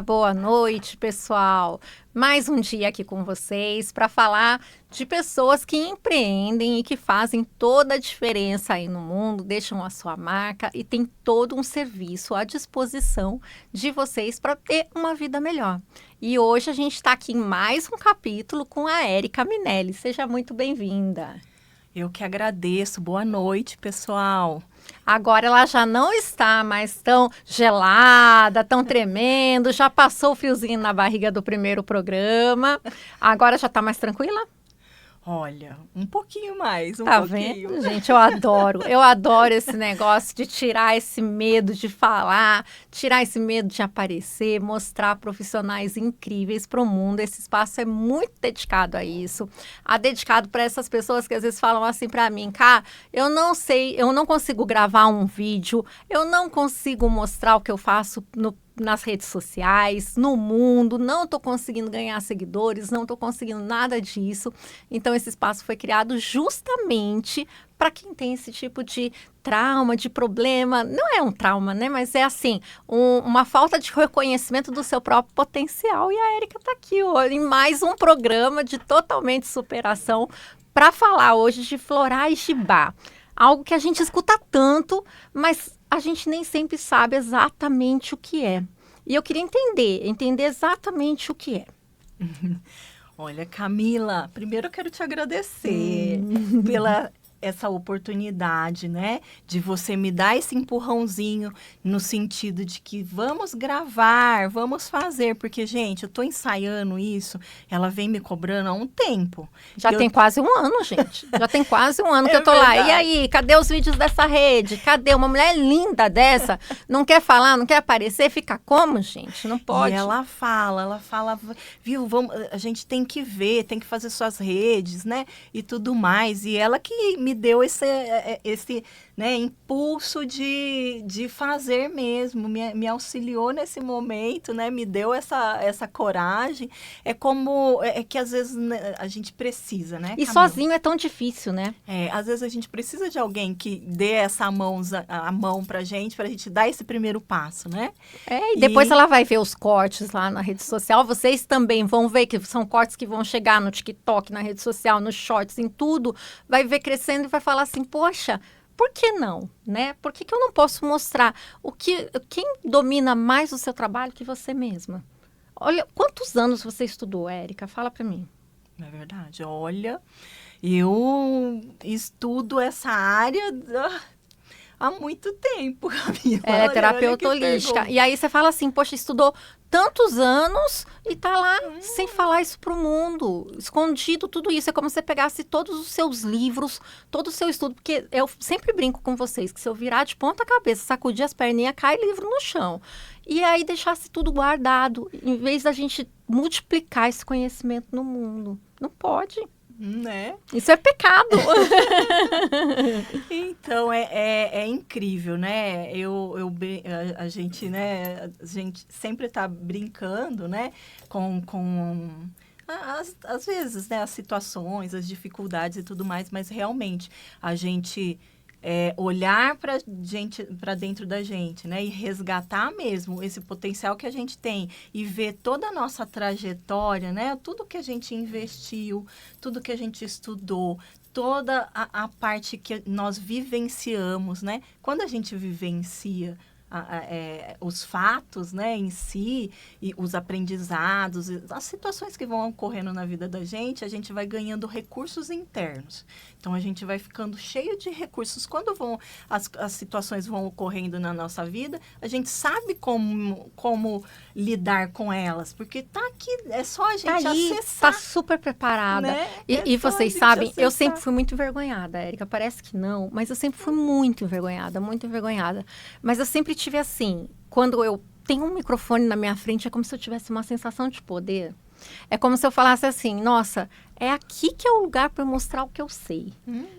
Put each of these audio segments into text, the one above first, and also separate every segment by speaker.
Speaker 1: boa noite, pessoal. Mais um dia aqui com vocês para falar de pessoas que empreendem e que fazem toda a diferença aí no mundo, deixam a sua marca e tem todo um serviço à disposição de vocês para ter uma vida melhor. E hoje a gente está aqui em mais um capítulo com a Érica Minelli. Seja muito bem-vinda.
Speaker 2: Eu que agradeço. Boa noite, pessoal.
Speaker 1: Agora ela já não está mais tão gelada, tão tremendo, já passou o friozinho na barriga do primeiro programa. Agora já está mais tranquila?
Speaker 2: Olha, um pouquinho mais,
Speaker 1: Tá vendo, gente? Eu adoro esse negócio de tirar esse medo de falar, tirar esse medo de aparecer, mostrar profissionais incríveis para o mundo. Esse espaço é muito dedicado a isso, dedicado para essas pessoas que às vezes falam assim para mim, cá, eu não sei, eu não consigo gravar um vídeo, eu não consigo mostrar o que eu faço nas redes sociais, no mundo, não estou conseguindo ganhar seguidores, não estou conseguindo nada disso. Então, esse espaço foi criado justamente para quem tem esse tipo de trauma, de problema. Não é um trauma, né? Mas é assim, uma falta de reconhecimento do seu próprio potencial. E a Érica está aqui hoje em mais um programa de totalmente superação para falar hoje de florais de Bach. Algo que a gente escuta tanto, mas a gente nem sempre sabe exatamente o que é. E eu queria entender exatamente o que é.
Speaker 2: Olha, Camila, primeiro eu quero te agradecer pela essa oportunidade, né, de você me dar esse empurrãozinho no sentido de que vamos gravar, vamos fazer, porque, gente, eu tô ensaiando isso, ela vem me cobrando há um tempo.
Speaker 1: Tem quase um ano, gente. Já tem quase um ano que eu tô verdade. Lá. E aí, cadê os vídeos dessa rede? Cadê? Uma mulher linda dessa, não quer falar, não quer aparecer, fica como, gente? Não pode.
Speaker 2: E ela fala, viu, a gente tem que ver, tem que fazer suas redes, né, e tudo mais. E ela que me deu esse né, impulso de fazer mesmo, me auxiliou nesse momento, né, me deu essa coragem. É como, que às vezes né, a gente precisa, né,
Speaker 1: Camila? E sozinho é tão difícil, né?
Speaker 2: Às vezes a gente precisa de alguém que dê a mão pra gente dar esse primeiro passo, né?
Speaker 1: E depois ela vai ver os cortes lá na rede social, vocês também vão ver que são cortes que vão chegar no TikTok, na rede social, nos shorts, em tudo, vai ver crescendo e vai falar assim, poxa, por que não, né? Por que eu não posso mostrar quem domina mais o seu trabalho que você mesma? Olha, quantos anos você estudou, Érica? Fala pra mmim.
Speaker 2: É verdade, olha, eu estudo essa área há muito tempo, Camila.
Speaker 1: Terapeuta holística. E aí você fala assim, poxa, estudou tantos anos e tá lá sem falar isso pro mundo, escondido tudo isso. É como se você pegasse todos os seus livros, todo o seu estudo, porque eu sempre brinco com vocês, que se eu virar de ponta cabeça, sacudir as perninhas, cai livro no chão. E aí deixasse tudo guardado, em vez da gente multiplicar esse conhecimento no mundo. Não pode.
Speaker 2: Né?
Speaker 1: Isso é pecado.
Speaker 2: Então, é incrível, né? A gente sempre tá brincando, né? Às vezes, né? As situações, as dificuldades e tudo mais, mas realmente a gente... olhar para dentro da gente, né? E resgatar mesmo esse potencial que a gente tem e ver toda a nossa trajetória, né? Tudo que a gente investiu, tudo que a gente estudou, toda a parte que nós vivenciamos, né? Quando a gente vivencia os fatos, né, em si, e os aprendizados, as situações que vão ocorrendo na vida da gente, a gente vai ganhando recursos internos. Então, a gente vai ficando cheio de recursos. Quando as situações vão ocorrendo na nossa vida, a gente sabe como lidar com elas, porque tá aqui, é só a gente acessar.
Speaker 1: Tá super preparada.
Speaker 2: Né?
Speaker 1: E vocês sabem, eu sempre fui muito envergonhada, Érica, parece que não, mas eu sempre fui muito envergonhada. Mas eu sempre tive assim, quando eu tenho um microfone na minha frente, é como se eu tivesse uma sensação de poder. É como se eu falasse assim, nossa, é aqui que é o lugar para mostrar o que eu sei.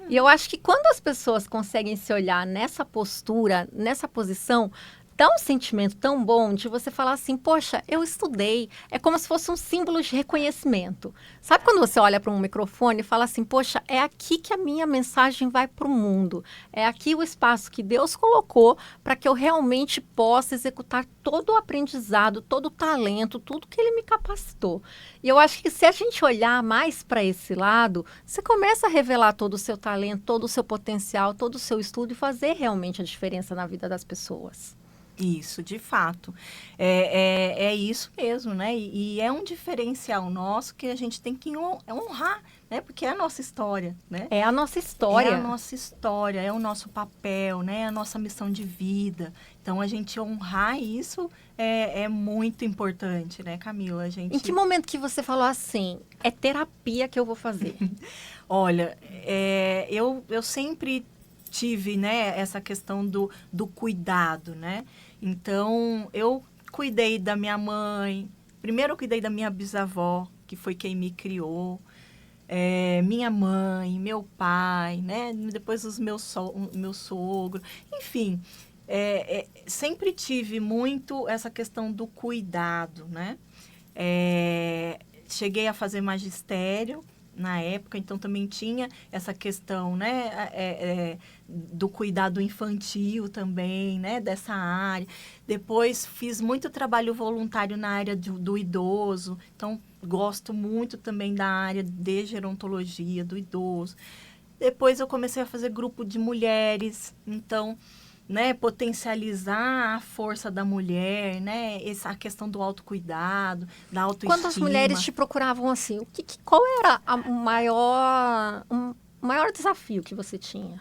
Speaker 1: E eu acho que quando as pessoas conseguem se olhar nessa postura, nessa posição, dá um sentimento tão bom de você falar assim, poxa, eu estudei. É como se fosse um símbolo de reconhecimento. Sabe quando você olha para um microfone e fala assim, poxa, é aqui que a minha mensagem vai para o mundo. É aqui o espaço que Deus colocou para que eu realmente possa executar todo o aprendizado, todo o talento, tudo que Ele me capacitou. E eu acho que se a gente olhar mais para esse lado, você começa a revelar todo o seu talento, todo o seu potencial, todo o seu estudo e fazer realmente a diferença na vida das pessoas.
Speaker 2: Isso, de fato. É isso mesmo, né? E é um diferencial nosso que a gente tem que honrar, né? Porque é a nossa história, né?
Speaker 1: É a nossa história.
Speaker 2: É a nossa história, é o nosso papel, né? É a nossa missão de vida. Então, a gente honrar isso é muito importante, né, Camila?
Speaker 1: Em que momento que você falou assim, é terapia que eu vou fazer?
Speaker 2: Olha, eu sempre tive, né, essa questão do cuidado, né? Então, eu cuidei da minha mãe, primeiro eu cuidei da minha bisavó, que foi quem me criou, minha mãe, meu pai, né? Depois meu sogro, enfim, sempre tive muito essa questão do cuidado, né? Cheguei a fazer magistério na época, então também tinha essa questão, né, do cuidado infantil também, né, dessa área. Depois fiz muito trabalho voluntário na área do idoso, então gosto muito também da área de gerontologia do idoso. Depois eu comecei a fazer grupo de mulheres, então, né, potencializar a força da mulher, né, a questão do autocuidado, da autoestima.
Speaker 1: Quando as mulheres te procuravam assim, qual era o maior desafio que você tinha?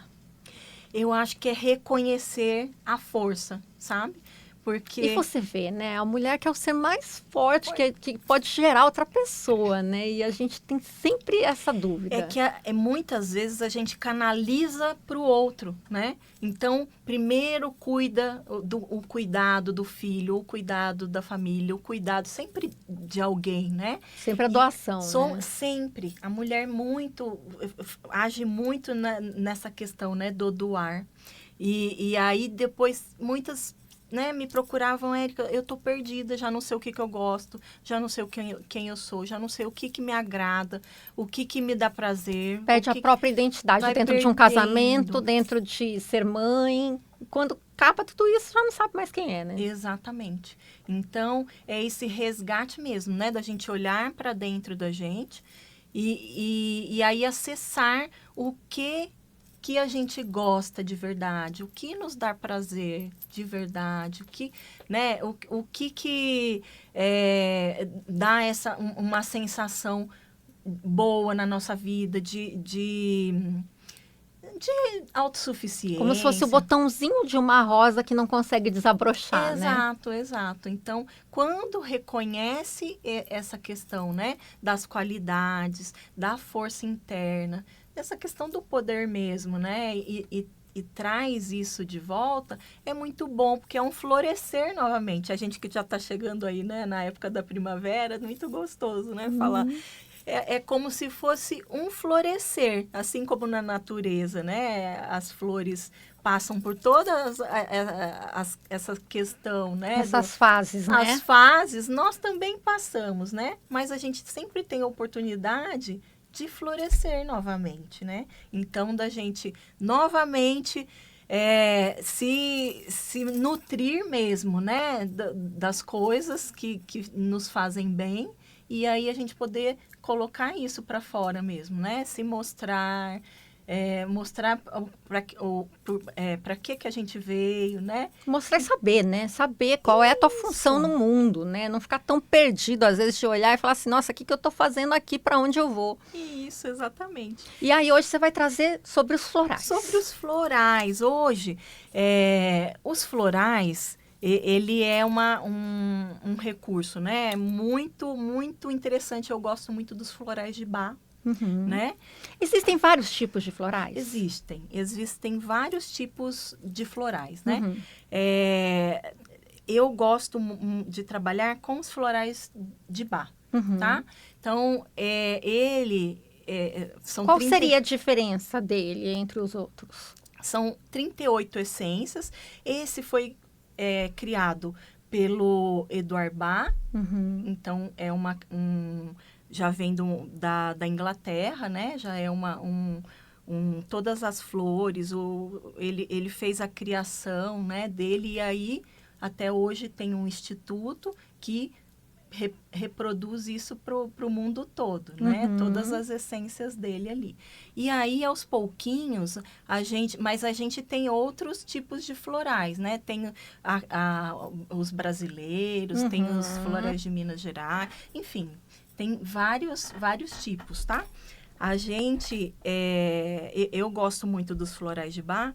Speaker 2: Eu acho que é reconhecer a força, sabe? Porque...
Speaker 1: E você vê, né? A mulher que é o ser mais forte que pode gerar outra pessoa, né? E a gente tem sempre essa dúvida.
Speaker 2: É que muitas vezes a gente canaliza para o outro, né? Então, primeiro cuida o cuidado do filho, o cuidado da família, o cuidado sempre de alguém, né?
Speaker 1: Sempre a doação, né?
Speaker 2: Sempre. A mulher age muito nessa questão, né? Do doar. E aí, depois, muitas... né, me procuravam, Érica, eu tô perdida, já não sei o que eu gosto, já não sei quem eu sou, já não sei o que me agrada, o que me dá prazer.
Speaker 1: Perde a própria identidade dentro de um casamento, dentro de ser mãe. Quando acaba tudo isso, já não sabe mais quem é, né?
Speaker 2: Exatamente. Então, é esse resgate mesmo, né, da gente olhar para dentro da gente e aí acessar o que a gente gosta de verdade, o que nos dá prazer de verdade, o que, né, o que dá uma sensação boa na nossa vida de autossuficiência.
Speaker 1: Como se fosse o botãozinho de uma rosa que não consegue desabrochar,
Speaker 2: exato,
Speaker 1: né?
Speaker 2: Exato. Então, quando reconhece essa questão, né, das qualidades, da força interna, essa questão do poder mesmo, né, e traz isso de volta, é muito bom, porque é um florescer novamente. A gente que já está chegando aí, né, na época da primavera, é muito gostoso, né, falar... É como se fosse um florescer, assim como na natureza, né? As flores passam por todas essa questão, né?
Speaker 1: Essas fases, né?
Speaker 2: As fases, nós também passamos, né? Mas a gente sempre tem a oportunidade de florescer novamente, né? Então, da gente novamente se nutrir mesmo, né? Das coisas que nos fazem bem e aí a gente poder colocar isso para fora mesmo, né? Se mostrar, mostrar para que a gente veio, né?
Speaker 1: Mostrar e saber, né? Saber qual é a tua função no mundo, né? Não ficar tão perdido, às vezes, de olhar e falar assim, nossa, o que eu estou fazendo aqui, para onde eu vou?
Speaker 2: Isso, exatamente.
Speaker 1: E aí, hoje você vai trazer sobre os florais.
Speaker 2: Sobre os florais. Hoje, os florais... ele é um recurso, né? Muito, muito interessante. Eu gosto muito dos florais de Bach, né?
Speaker 1: Existem vários tipos de florais?
Speaker 2: Existem vários tipos de florais, né? Eu gosto de trabalhar com os florais de Bach, tá? Então, são
Speaker 1: Qual seria a diferença dele entre os outros?
Speaker 2: São 38 essências. Esse foi é criado pelo Edward Bach.
Speaker 1: Uhum.
Speaker 2: Então, já vem da Inglaterra, né? Já é todas as flores, ele fez a criação, né, dele, e aí até hoje tem um instituto que reproduz isso para o mundo todo, né? Todas as essências dele ali. E aí, aos pouquinhos, mas a gente tem outros tipos de florais, né? Tem os brasileiros, tem os florais de Minas Gerais, enfim, tem vários tipos, tá? Eu gosto muito dos florais de Bach,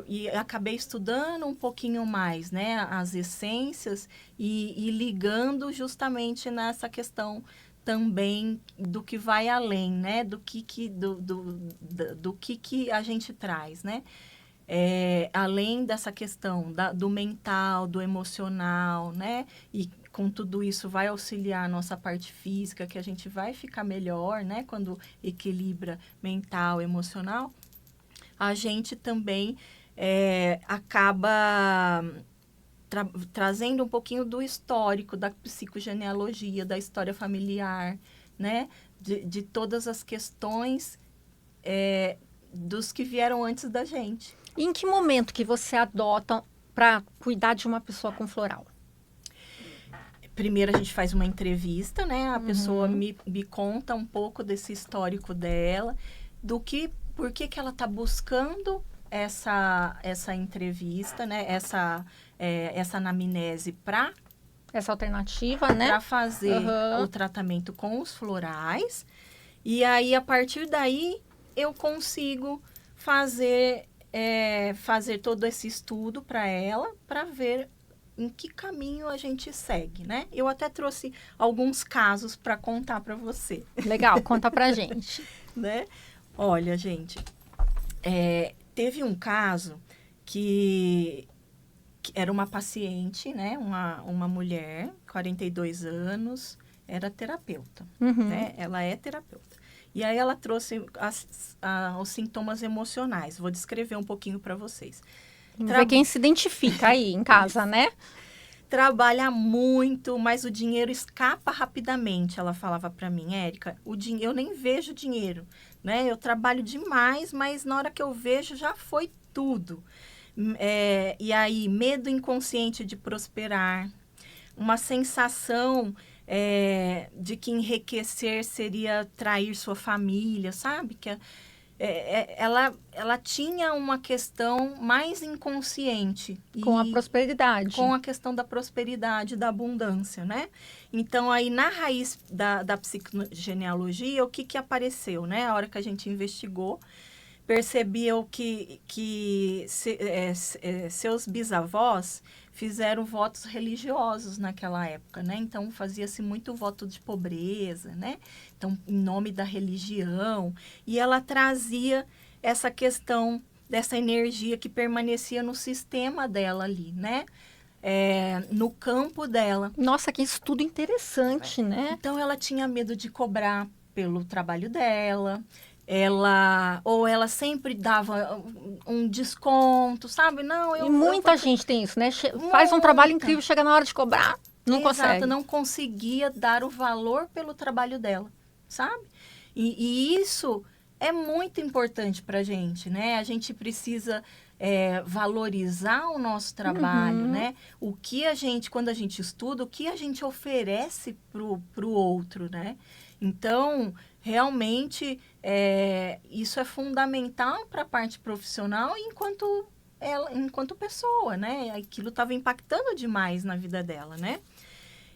Speaker 2: e acabei estudando um pouquinho mais, né, as essências e ligando justamente nessa questão também do que vai além, né, do que a gente traz, né, além dessa questão do mental, do emocional, né, e com tudo isso vai auxiliar a nossa parte física, que a gente vai ficar melhor, né, quando equilibra mental, emocional, a gente também acaba trazendo um pouquinho do histórico, da psicogenealogia, da história familiar, né? De todas as questões dos que vieram antes da gente.
Speaker 1: E em que momento que você adota para cuidar de uma pessoa com floral?
Speaker 2: Primeiro a gente faz uma entrevista, né? A pessoa me conta um pouco desse histórico dela, por que ela está buscando essa entrevista, né? Essa anamnese para
Speaker 1: essa alternativa, né?
Speaker 2: Para fazer o tratamento com os florais. E aí, a partir daí, eu consigo fazer todo esse estudo para ela, para ver em que caminho a gente segue, né? Eu até trouxe alguns casos para contar para você.
Speaker 1: Legal, conta pra gente.
Speaker 2: Né? Olha, gente, teve um caso que era uma paciente, né? Uma mulher, 42 anos, era terapeuta, né? Ela é terapeuta. E aí ela trouxe os sintomas emocionais. Vou descrever um pouquinho para vocês.
Speaker 1: Vamos ver quem se identifica aí em casa, né?
Speaker 2: Trabalha muito, mas o dinheiro escapa rapidamente. Ela falava para mim, Érica, eu nem vejo dinheiro, né? Eu trabalho demais, mas na hora que eu vejo já foi tudo. E aí, medo inconsciente de prosperar, uma sensação de que enriquecer seria trair sua família, sabe? Que ela tinha uma questão mais inconsciente.
Speaker 1: Com a prosperidade.
Speaker 2: Com a questão da prosperidade, da abundância, né? Então, aí, na raiz da psicogenealogia, o que apareceu, né? A hora que a gente investigou, percebeu que seus bisavós fizeram votos religiosos naquela época, né? Então, fazia-se muito voto de pobreza, né? Então, em nome da religião. E ela trazia essa questão dessa energia que permanecia no sistema dela ali, né? No campo dela.
Speaker 1: Nossa, que estudo interessante, né?
Speaker 2: Então, ela tinha medo de cobrar pelo trabalho dela. Ela sempre dava um desconto, sabe?
Speaker 1: E muita gente tem isso, né? Faz um trabalho incrível, chega na hora de cobrar, não consegue.
Speaker 2: Exato, não conseguia dar o valor pelo trabalho dela, sabe? E isso é muito importante pra gente, né? A gente precisa valorizar o nosso trabalho, né? Quando a gente estuda, o que a gente oferece pro outro, né? Então, realmente, isso é fundamental para a parte profissional enquanto pessoa, né? Aquilo estava impactando demais na vida dela, né?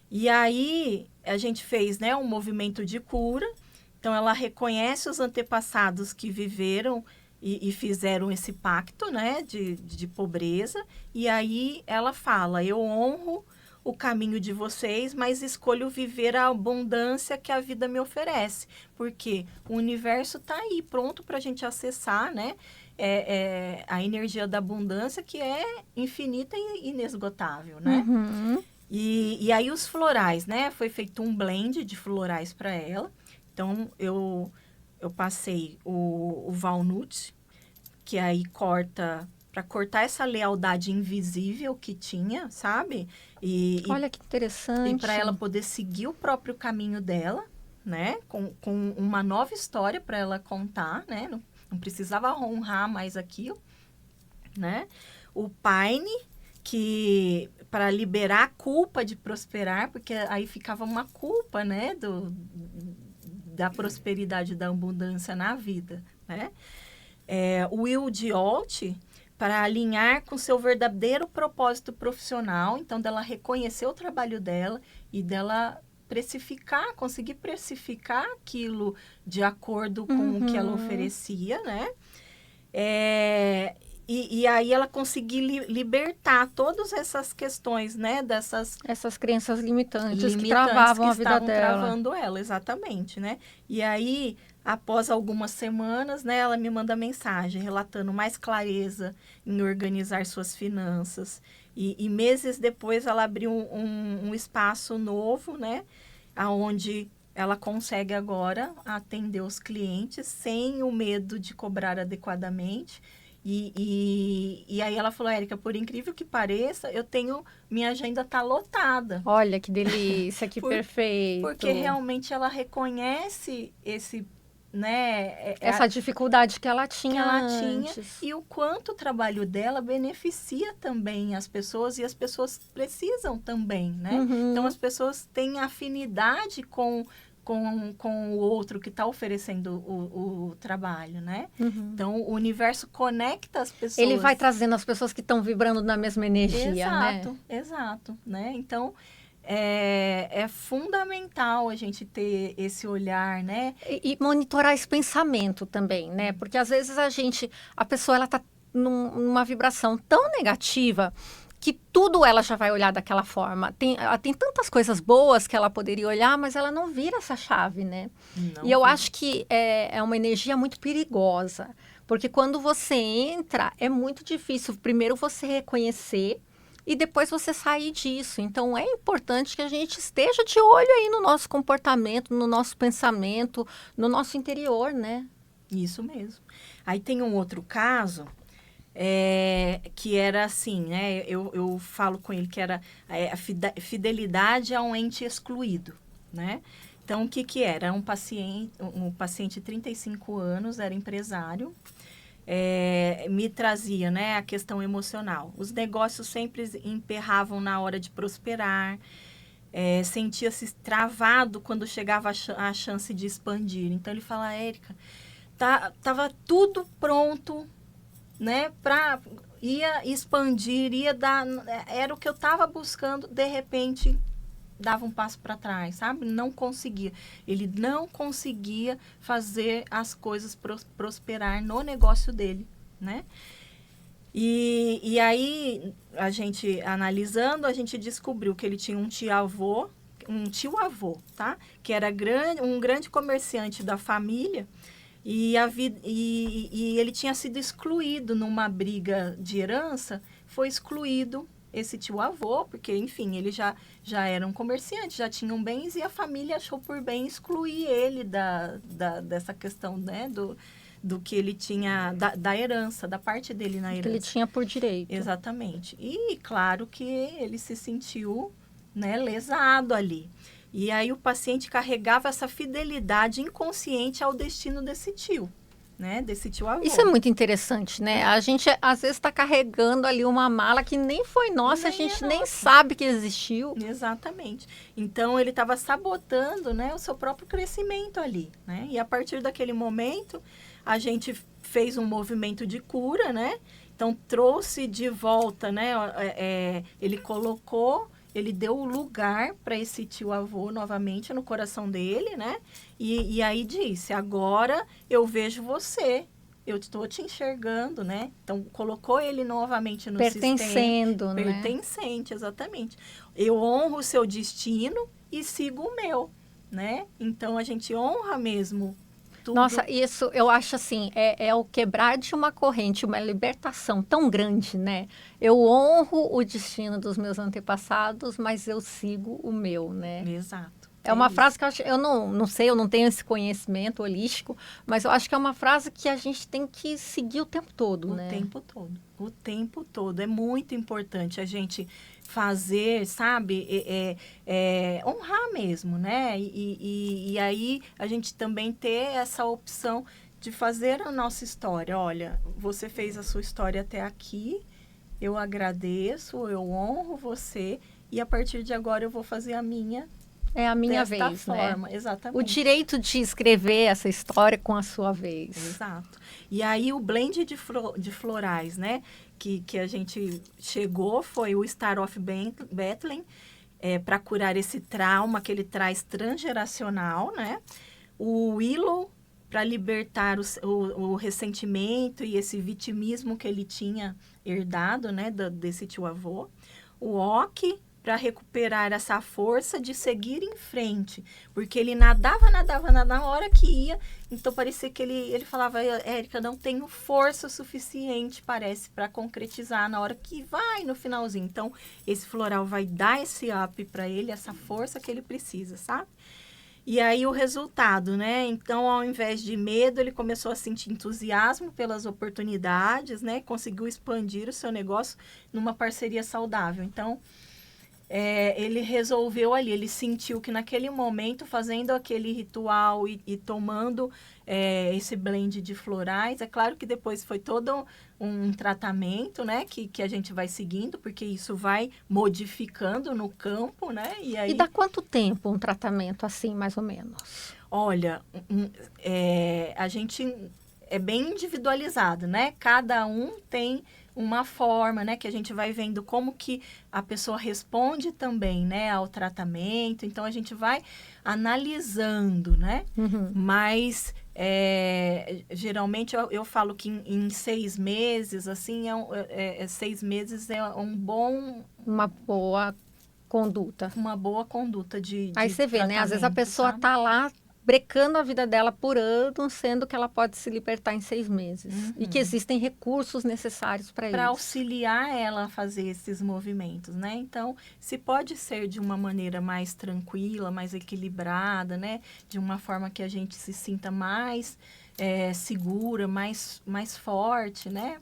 Speaker 2: E aí, a gente fez, né, um movimento de cura. Então, ela reconhece os antepassados que viveram e fizeram esse pacto, né, de pobreza. E aí, ela fala, eu honro o caminho de vocês, mas escolho viver a abundância que a vida me oferece. Porque o universo está aí, pronto para a gente acessar, né? A energia da abundância, que é infinita e inesgotável, né? E aí os florais, né? Foi feito um blend de florais para ela. Então, eu passei o walnut, que aí corta para cortar essa lealdade invisível que tinha, sabe?
Speaker 1: Olha que interessante.
Speaker 2: E para ela poder seguir o próprio caminho dela, né? Com uma nova história para ela contar, né? Não precisava honrar mais aquilo, né? O Paine, que para liberar a culpa de prosperar, porque aí ficava uma culpa, né? Da prosperidade, da abundância na vida, né? O Will de Holt, para alinhar com seu verdadeiro propósito profissional, então dela reconhecer o trabalho dela e dela conseguir precificar aquilo de acordo com o que ela oferecia, né? E aí ela conseguir libertar todas essas questões, né?
Speaker 1: Essas crenças limitantes que travavam a vida dela.
Speaker 2: Travando ela, exatamente, né? E aí, após algumas semanas, né? Ela me manda mensagem relatando mais clareza em organizar suas finanças. E meses depois, ela abriu um espaço novo, né? Onde ela consegue agora atender os clientes sem o medo de cobrar adequadamente. E aí ela falou, Érica, por incrível que pareça, minha agenda tá lotada.
Speaker 1: Olha que delícia, que perfeito.
Speaker 2: Porque realmente ela reconhece né?
Speaker 1: Essa dificuldade que ela tinha antes.
Speaker 2: E o quanto o trabalho dela beneficia também as pessoas e as pessoas precisam também, né? Então, as pessoas têm afinidade com o outro que está oferecendo o trabalho, né? Então, o universo conecta as pessoas.
Speaker 1: Ele vai trazendo as pessoas que estão vibrando na mesma energia,
Speaker 2: Exato, né? Então, é fundamental a gente ter esse olhar, né?
Speaker 1: E monitorar esse pensamento também, né? Porque às vezes a pessoa ela tá numa vibração tão negativa que tudo ela já vai olhar daquela forma. Tem tantas coisas boas que ela poderia olhar, mas ela não vira essa chave, né? E eu acho que é uma energia muito perigosa, porque quando você entra, é muito difícil, primeiro você reconhecer e depois você sair disso. Então, é importante que a gente esteja de olho aí no nosso comportamento, no nosso pensamento, no nosso interior, né?
Speaker 2: Isso mesmo. Aí tem um outro caso... que era assim, né? Eu falo com ele que era a fidelidade a um ente excluído, né? Então, o que era? Um paciente de 35 anos, era empresário, me trazia, né, a questão emocional. Os negócios sempre emperravam na hora de prosperar, sentia-se travado quando chegava a chance de expandir. Então, ele fala, Érica, tava tudo pronto, né, ia expandir, ia dar, era o que eu estava buscando, de repente dava um passo para trás, sabe? Não conseguia. Ele não conseguia fazer as coisas prosperar no negócio dele, né? E aí, a gente analisando, a gente descobriu que ele tinha um tio-avô, tá? Que era um grande comerciante da família. E ele tinha sido excluído numa briga de herança, foi excluído esse tio-avô, porque, enfim, ele já era um comerciante, já tinham bens, e a família achou por bem excluir ele dessa questão, né, do que ele tinha, da herança, da parte dele na herança.
Speaker 1: Que ele tinha por direito.
Speaker 2: Exatamente. E, claro, que ele se sentiu, né, lesado ali. E aí o paciente carregava essa fidelidade inconsciente ao destino desse tio, né? Desse tio-avô.
Speaker 1: Isso é muito interessante, né? A gente, às vezes, está carregando ali uma mala que nem foi nossa, a gente nem sabe que existiu.
Speaker 2: Exatamente. Então, ele estava sabotando, né, o seu próprio crescimento ali, né? E a partir daquele momento, a gente fez um movimento de cura, né? Então, trouxe de volta, né? Ele deu o lugar para esse tio-avô novamente no coração dele, né? E aí disse, agora eu vejo você, eu estou te enxergando, né? Então, colocou ele novamente no
Speaker 1: pertencendo,
Speaker 2: sistema.
Speaker 1: né?
Speaker 2: Pertencente, exatamente. Eu honro o seu destino e sigo o meu, né? Então, a gente honra mesmo tudo.
Speaker 1: Nossa, isso eu acho assim, é o quebrar de uma corrente, uma libertação tão grande, né? Eu honro o destino dos meus antepassados, mas eu sigo o meu, né?
Speaker 2: Exato.
Speaker 1: É uma frase que eu não sei, eu não tenho esse conhecimento holístico, mas eu acho que é uma frase que a gente tem que seguir o tempo todo, né?
Speaker 2: O tempo todo. O tempo todo. É muito importante a gente fazer, sabe? Honrar mesmo, né? E aí a gente também ter essa opção de fazer a nossa história. Olha, você fez a sua história até aqui, eu agradeço, eu honro você e a partir de agora eu vou fazer a minha.
Speaker 1: É a minha vez,
Speaker 2: forma,
Speaker 1: né?
Speaker 2: Exatamente.
Speaker 1: O direito de escrever essa história com a sua vez.
Speaker 2: Exato. E aí o blend de florais, né? Que a gente chegou foi o Star of Bethlehem, para curar esse trauma que ele traz transgeracional, né? O Willow, para libertar o ressentimento e esse vitimismo que ele tinha herdado, né? Desse tio-avô. O Oak, para recuperar essa força de seguir em frente. Porque ele nadava na hora que ia. Então, parecia que ele falava, Érica, não tenho força suficiente, parece, para concretizar na hora que vai no finalzinho. Então, esse floral vai dar esse up para ele, essa força que ele precisa, sabe? E aí, o resultado, né? Então, ao invés de medo, ele começou a sentir entusiasmo pelas oportunidades, né? Conseguiu expandir o seu negócio numa parceria saudável. Então, ele resolveu ali, ele sentiu que naquele momento, fazendo aquele ritual e tomando esse blend de florais, é claro que depois foi todo um tratamento, né, que a gente vai seguindo, porque isso vai modificando no campo, né?
Speaker 1: E dá quanto tempo um tratamento assim, mais ou menos?
Speaker 2: Olha, a gente é bem individualizado, né? Cada um tem uma forma, né, que a gente vai vendo como que a pessoa responde também, né, ao tratamento. Então, a gente vai analisando, né?
Speaker 1: Uhum.
Speaker 2: Mas, geralmente, eu falo que em 6 meses, assim, 6 meses é um bom...
Speaker 1: Uma boa conduta.
Speaker 2: Uma boa conduta de
Speaker 1: Aí você vê, né? Às vezes a pessoa
Speaker 2: sabe?
Speaker 1: tá lá brecando a vida dela por anos, sendo que ela pode se libertar em 6 meses.
Speaker 2: Uhum.
Speaker 1: E que existem recursos necessários para isso.
Speaker 2: Para auxiliar ela a fazer esses movimentos, né? Então, se pode ser de uma maneira mais tranquila, mais equilibrada, né? De uma forma que a gente se sinta mais segura, mais forte, né?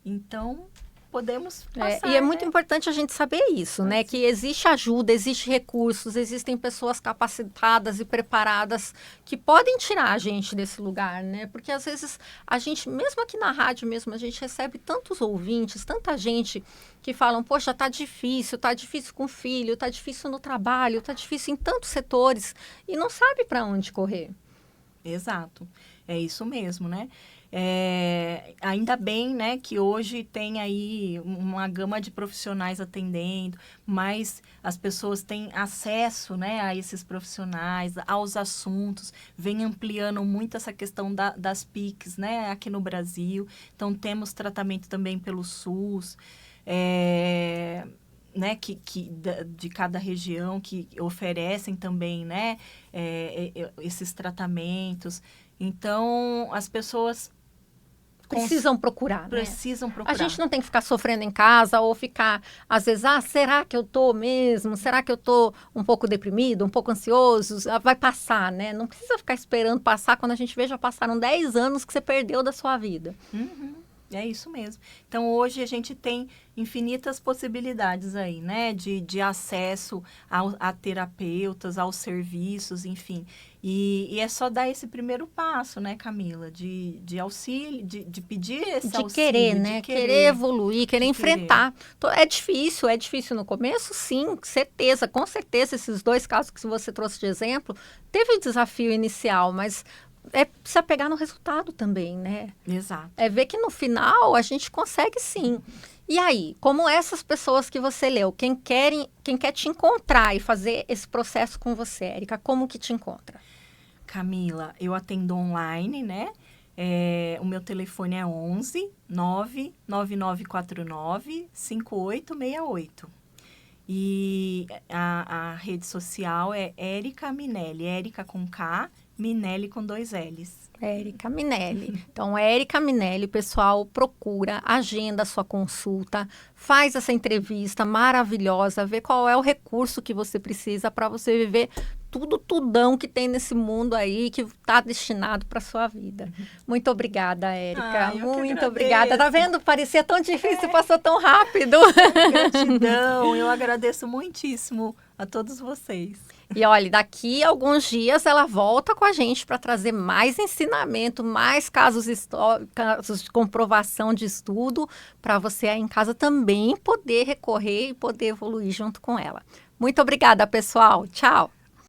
Speaker 2: Então, podemos passar,
Speaker 1: e é muito
Speaker 2: né?
Speaker 1: importante a gente saber isso, né? Que existe ajuda, existe recursos, existem pessoas capacitadas e preparadas que podem tirar a gente desse lugar, né? Porque às vezes a gente, mesmo aqui na rádio mesmo, a gente recebe tantos ouvintes, tanta gente que falam, poxa, tá difícil com o filho, tá difícil no trabalho, tá difícil em tantos setores e não sabe para onde correr.
Speaker 2: Exato, é isso mesmo, né? Ainda bem, né, que hoje tem aí uma gama de profissionais atendendo, mas as pessoas têm acesso, né, a esses profissionais, aos assuntos, vem ampliando muito essa questão das PICs, né, aqui no Brasil. Então, temos tratamento também pelo SUS, né, de cada região que oferecem também, né, esses tratamentos. Então, as pessoas
Speaker 1: precisam procurar,
Speaker 2: Precisam procurar.
Speaker 1: A gente não tem que ficar sofrendo em casa ou ficar, às vezes, será que eu tô mesmo? Será que eu tô um pouco deprimido, um pouco ansioso? Vai passar, né? Não precisa ficar esperando passar quando a gente vê já passaram 10 anos que você perdeu da sua vida.
Speaker 2: Uhum. É isso mesmo. Então, hoje a gente tem infinitas possibilidades aí, né? De acesso a terapeutas, aos serviços, enfim. E é só dar esse primeiro passo, né, Camila? De auxílio, de pedir esse auxílio.
Speaker 1: De querer, né? Querer evoluir, querer enfrentar. Então, é difícil no começo, sim, certeza. Com certeza, esses 2 casos que você trouxe de exemplo, teve desafio inicial, mas... precisa pegar no resultado também, né?
Speaker 2: Exato.
Speaker 1: Ver que no final a gente consegue sim. E aí, como essas pessoas que você leu, quem quer te encontrar e fazer esse processo com você, Érica, como que te encontra?
Speaker 2: Camila, eu atendo online, né? O meu telefone é 11 99949 5868. E a rede social é Érica Minelli, Érica com K, Minelli com 2 L's.
Speaker 1: Érica Minelli. Então, Érica Minelli, pessoal, procura, agenda a sua consulta, faz essa entrevista maravilhosa, vê qual é o recurso que você precisa para você viver tudão que tem nesse mundo aí, que está destinado para sua vida. Muito obrigada, Érica. Muito obrigada. Tá vendo? Parecia tão difícil, passou tão rápido.
Speaker 2: Gratidão. Eu agradeço muitíssimo a todos vocês.
Speaker 1: E olha, daqui a alguns dias ela volta com a gente para trazer mais ensinamento, mais casos de comprovação de estudo, para você aí em casa também poder recorrer e poder evoluir junto com ela. Muito obrigada, pessoal. Tchau.